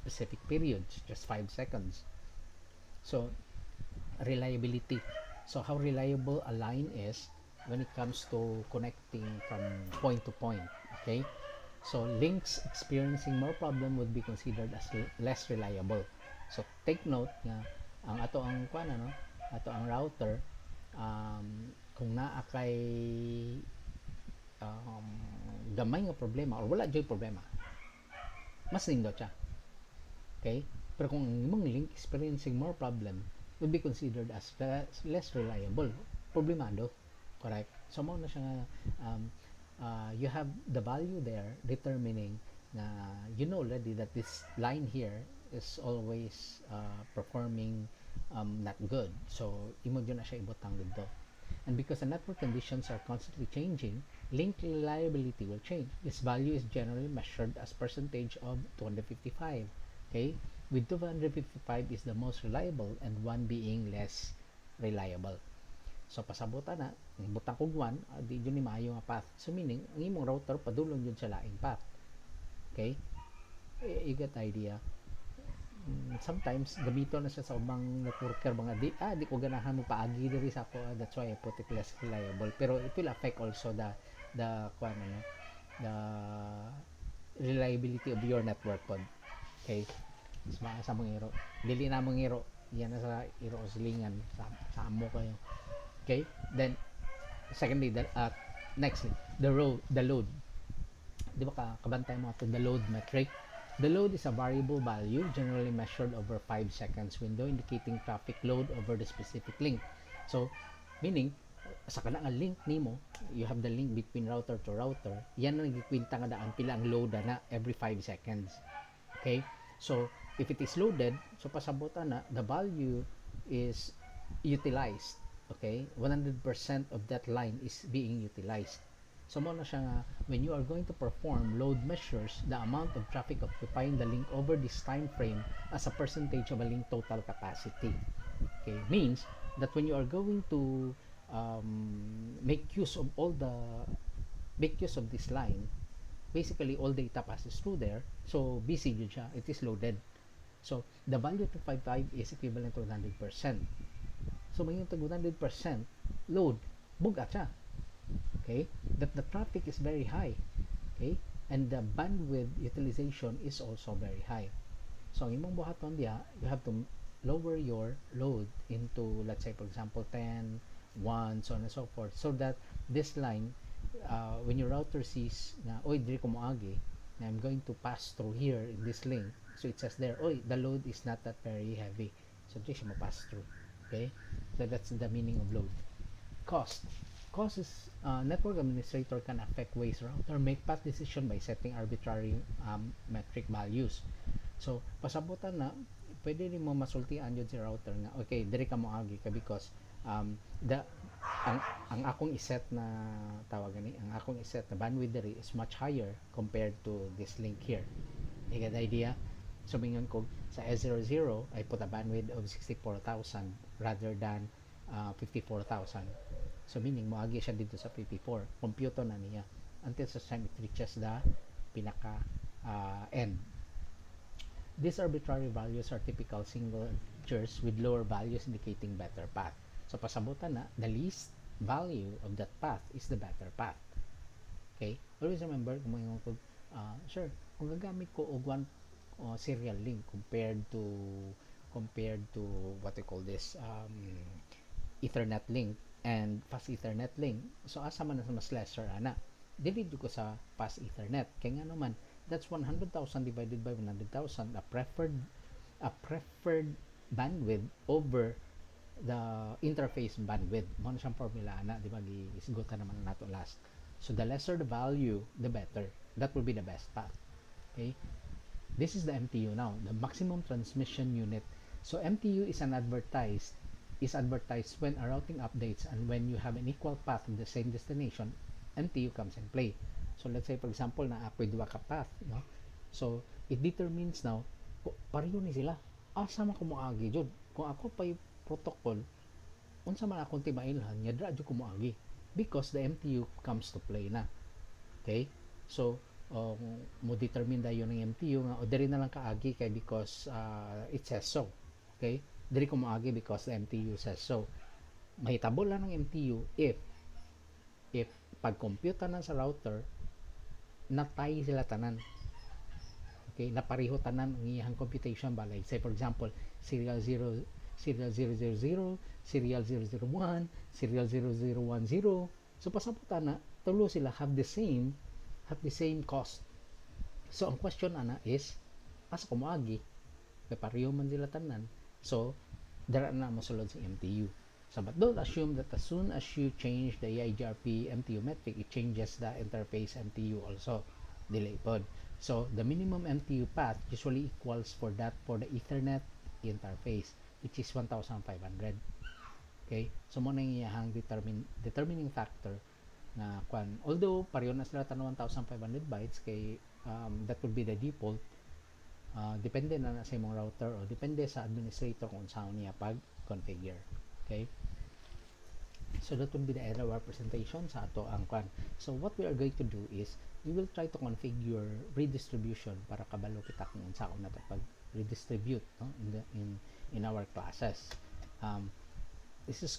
specific periods, just 5 seconds. So reliability. So how reliable a line is when it comes to connecting from point to point. Okay, so links experiencing more problem would be considered as less reliable. So take note nga ang ato ang kuan ano, ato ang router, kung naa kay um, gamay nga problema or wala joy problema, mas nindot siya. Okay, pero kung ang imong link experiencing more problem would be considered as less reliable, problemado. Correct? So mo na siya nga, you have the value there determining na you know already that this line here is always performing not good. So imo dyan na siya ibutang dito. And because the network conditions are constantly changing, link reliability will change. This value is generally measured as percentage of 255. Okay, with 255 is the most reliable and 1 being less reliable. So pasabutan na, butang kog 1, di yun ni maayo nga path. So meaning, ang imong router padulong yun sa laing path. Okay? You get the idea. Sometimes gamito na siya sa ubang networker mga di ko ganahan mo paagi diri sa ako, that's why I put it less reliable, pero it will affect also the kuan ano, the reliability of your network pod. Okay, sa mga iro dili na mga iro yan na sa iro o silingan sa amo kayo. Okay, then secondly next the load. Di ba kabantay mo ato the load metric. The load is a variable value generally measured over 5 seconds window indicating traffic load over the specific link. So, meaning, sa kana nga link nimo, you have the link between router to router, yan ang nagkikwinta nga daan pila ang load na every 5 seconds. Okay? So, if it is loaded, so pasabutan na, the value is utilized. Okay? 100% of that line is being utilized. So mo na siya nga, when you are going to perform load measures, the amount of traffic occupying the link over this time frame as a percentage of a link total capacity. Okay, means that when you are going to make use of this line, basically all data passes through there, so busy yun siya, it is loaded. So the value 255 is equivalent to 100%. So may yung 100% load, bugat siya. Okay, that the traffic is very high, okay, and the bandwidth utilization is also very high. So ang imong buhaton diya, you have to lower your load into, let's say for example 10, 1, so on and so forth, so that this line, when your router sees na oy diri ko moagi na I'm going to pass through here in this link, so it says there, oy the load is not that very heavy, so diri siya mo-pass through. Okay, so that's the meaning of load. Cost is network administrator can affect ways router make path decision by setting arbitrary metric values. So pasabutan na pwede rin mo masultian yun si router nga okay diri ka mo agi ka because ang akong iset na tawag ni ang akong iset na bandwidth diri is much higher compared to this link here. You get the idea? So mingon ko sa S00 I put a bandwidth of 64,000 rather than 54,000. So meaning moagi siya dito sa 54, computo na niya until sa time it reaches the pinaka end. These arbitrary values are typical signatures with lower values indicating better path. So pasabutan na, the least value of that path is the better path. Okay, always remember kung may sure, kung gagamit ko og one serial link compared to what we call this Ethernet link and fast Ethernet link, so asa man na mas lesser ana dili ko sa fast Ethernet kay nga naman that's 100,000 divided by 100,000 a preferred bandwidth over the interface bandwidth mo na siyang formula ana di ba giisgutan naman nato last. So the lesser the value the better, that will be the best path. Okay, this is the MTU now, the maximum transmission unit. So MTU is advertised when a routing updates and when you have an equal path in the same destination, MTU comes in play. So let's say for example na ako'y duwa ka path, no? So it determines now pareho ni sila asa man ko moagi jud kung ako pay protocol unsa man akong timailhan nya dra jud ko moagi because the MTU comes to play na. Okay, so o mo determine dayon ng MTU nga o diri na lang kaagi kay because it says so. Okay, diri ko moagi because the MTU says so. Mahitabo lang ng MTU if pag-compute tanan sa router natay sila tanan. Okay, napareho tanan ang iyang computation balay. Say for example, serial 0 serial 000, serial 001, serial 0010. So pasaputan na tulo sila have the same cost. So ang question ana is asa ko moagi? Kay pareho man sila tanan. So dara na mosulod sa MTU. So but don't assume that as soon as you change the EIGRP MTU metric, it changes the interface MTU also. Delay pod. So the minimum MTU path usually equals for the Ethernet interface, which is 1,500. Okay? So mo nang iyahang determining factor na kwan. Although pareho na sila tan 1,500 bytes kay that would be the default. Depende na sa imong router o depende sa administrator kung saan niya pag-configure. Okay? So that would be the error representation sa ato ang kwan. So what we are going to do is we will try to configure redistribution para kabalo kita kung saan nato pag-redistribute no? in our classes. This is